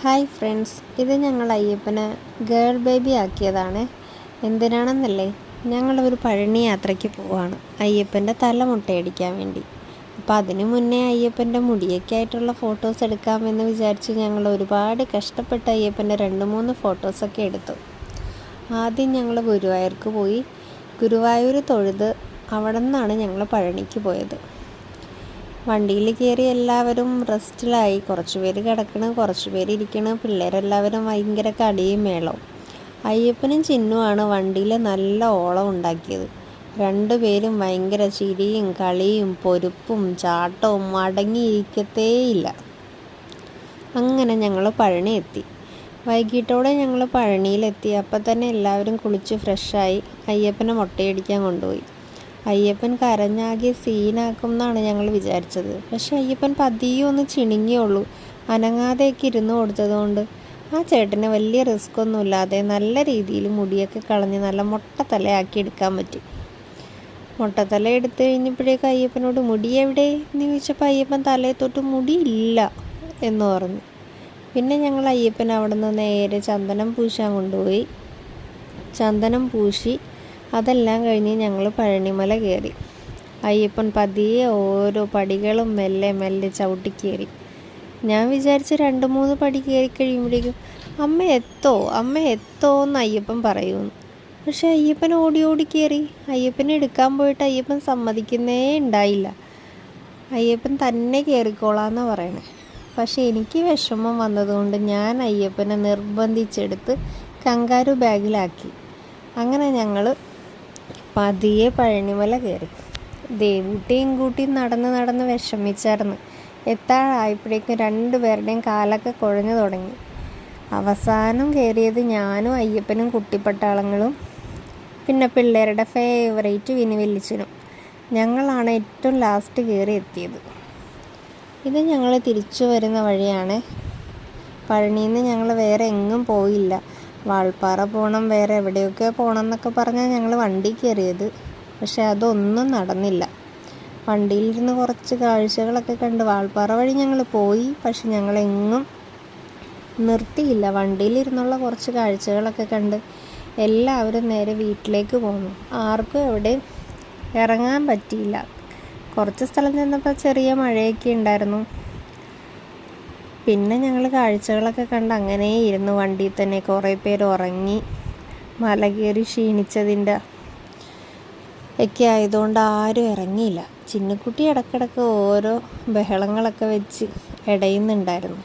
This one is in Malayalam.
ഹായ് ഫ്രണ്ട്സ്, ഇത് ഞങ്ങൾ അയ്യപ്പനെ ഗേൾ ബേബി ആക്കിയതാണ്. എന്തിനാണെന്നല്ലേ, ഞങ്ങളൊരു പഴനി യാത്രയ്ക്ക് പോവാണ് അയ്യപ്പൻ്റെ തല മുട്ടയടിക്കാൻ വേണ്ടി. അപ്പോൾ അതിനു മുന്നേ അയ്യപ്പൻ്റെ മുടിയൊക്കെ ആയിട്ടുള്ള ഫോട്ടോസ് എടുക്കാമെന്ന് വിചാരിച്ച് ഞങ്ങൾ ഒരുപാട് കഷ്ടപ്പെട്ട് അയ്യപ്പൻ്റെ 2-3 ഫോട്ടോസൊക്കെ എടുത്തു. ആദ്യം ഞങ്ങൾ ഗുരുവായൂർക്ക് പോയി. ഗുരുവായൂർ തൊഴുത് അവിടെ നിന്നാണ് ഞങ്ങൾ പഴനിക്ക് പോയത്. വണ്ടിയിൽ കയറി എല്ലാവരും റെസ്റ്റിലായി. കുറച്ച് പേര് കിടക്കണം, കുറച്ച് പേര് ഇരിക്കണം. പിള്ളേരെല്ലാവരും ഭയങ്കര കടിയും മേളവും. അയ്യപ്പനും ചിന്നുമാണ് വണ്ടിയിൽ നല്ല ഓളം ഉണ്ടാക്കിയത്. 2 പേരും ഭയങ്കര ചിരിയും കളിയും പൊരുപ്പും ചാട്ടവും അടങ്ങിയിരിക്കത്തേയില്ല. അങ്ങനെ ഞങ്ങൾ പഴനി എത്തി. വൈകിട്ടോടെ ഞങ്ങൾ പഴനിയിലെത്തി. അപ്പം തന്നെ എല്ലാവരും കുളിച്ച് ഫ്രഷായി അയ്യപ്പനെ മുട്ടയടിക്കാൻ കൊണ്ടുപോയി. അയ്യപ്പൻ കരഞ്ഞാകെ സീനാക്കും എന്നാണ് ഞങ്ങൾ വിചാരിച്ചത്. പക്ഷെ അയ്യപ്പൻ പതിയെ ഒന്ന് ചിണുങ്ങിയുള്ളൂ. അനങ്ങാതെയൊക്കെ ഇരുന്ന് കൊടുത്തതുകൊണ്ട് ആ ചേട്ടന് വലിയ റിസ്ക് ഒന്നും ഇല്ലാതെ നല്ല രീതിയിൽ മുടിയൊക്കെ കളഞ്ഞ് നല്ല മുട്ടത്തലയാക്കി എടുക്കാൻ പറ്റി. മുട്ടത്തല എടുത്തു കഴിഞ്ഞപ്പോഴേക്കും അയ്യപ്പനോട് മുടി എവിടെ എന്ന് ചോദിച്ചപ്പോൾ അയ്യപ്പൻ തലയിൽ തൊട്ട് മുടിയില്ല എന്ന് പറഞ്ഞു. പിന്നെ ഞങ്ങൾ അയ്യപ്പൻ അവിടെ നിന്ന് നേരെ ചന്ദനം പൂശാൻ കൊണ്ടുപോയി. ചന്ദനം പൂശി അതെല്ലാം കഴിഞ്ഞ് ഞങ്ങൾ പഴനിമല കയറി. അയ്യപ്പൻ പതിയെ ഓരോ പടികളും മെല്ലെ മെല്ലെ ചവിട്ടി കയറി. ഞാൻ വിചാരിച്ച് 2-3 പടി കയറി കഴിയുമ്പോഴേക്കും അമ്മ എത്തോ എന്ന് അയ്യപ്പൻ പറയുമെന്ന്. പക്ഷെ അയ്യപ്പൻ ഓടി ഓടി കയറി. അയ്യപ്പനെ എടുക്കാൻ പോയിട്ട് അയ്യപ്പൻ സമ്മതിക്കുന്നേ ഉണ്ടായില്ല. അയ്യപ്പൻ തന്നെ കയറിക്കോളാമെന്നാണ് പറയണേ. പക്ഷെ എനിക്ക് വിഷമം വന്നതുകൊണ്ട് ഞാൻ അയ്യപ്പനെ നിർബന്ധിച്ചെടുത്ത് കങ്കാരു ബാഗിലാക്കി. അങ്ങനെ ഞങ്ങൾ പതിയെ പഴനിമല കയറി. ദേവൂട്ടിയും കൂട്ടിയും നടന്ന് വിഷമിച്ചായിരുന്നു. എത്താറായപ്പോഴേക്കും 2 പേരുടെയും കാലൊക്കെ കുഴഞ്ഞു തുടങ്ങി. അവസാനം കയറിയത് ഞാനും അയ്യപ്പനും കുട്ടിപ്പട്ടാളങ്ങളും പിന്നെ പിള്ളേരുടെ ഫേവറേറ്റ് വിനിവെല്ലിച്ചനും. ഞങ്ങളാണ് ഏറ്റവും ലാസ്റ്റ് കയറി എത്തിയത്. ഇത് ഞങ്ങൾ തിരിച്ചു വരുന്ന വഴിയാണ്. പഴനിയിൽ നിന്ന് ഞങ്ങൾ വേറെ എങ്ങും പോയില്ല. വാൾപ്പാറ പോകണം, വേറെ എവിടെയൊക്കെ പോകണം എന്നൊക്കെ പറഞ്ഞാൽ ഞങ്ങൾ വണ്ടി കയറിയത്. പക്ഷെ അതൊന്നും നടന്നില്ല. വണ്ടിയിലിരുന്ന് കുറച്ച് കാഴ്ചകളൊക്കെ കണ്ട് വാൾപ്പാറ വഴി ഞങ്ങൾ പോയി. പക്ഷെ ഞങ്ങളെങ്ങും നിർത്തിയില്ല. വണ്ടിയിലിരുന്നുള്ള കുറച്ച് കാഴ്ചകളൊക്കെ കണ്ട് എല്ലാവരും നേരെ വീട്ടിലേക്ക് പോന്നു. ആർക്കും എവിടെയും ഇറങ്ങാൻ പറ്റിയില്ല. കുറച്ച് സ്ഥലം ചെന്നപ്പോൾ ചെറിയ മഴയൊക്കെ ഉണ്ടായിരുന്നു. പിന്നെ ഞങ്ങൾ കാഴ്ചകളൊക്കെ കണ്ട് അങ്ങനെ ഇരുന്നു വണ്ടിയിൽ തന്നെ. കുറേ പേര് ഉറങ്ങി. മല കയറി ക്ഷീണിച്ചതിൻ്റെ ഒക്കെ ആയതുകൊണ്ട് ആരും ഇറങ്ങിയില്ല. ചിന്നുക്കുട്ടി ഇടയ്ക്കിടയ്ക്ക് ഓരോ ബഹളങ്ങളൊക്കെ വെച്ച് ഇടയുന്നുണ്ടായിരുന്നു.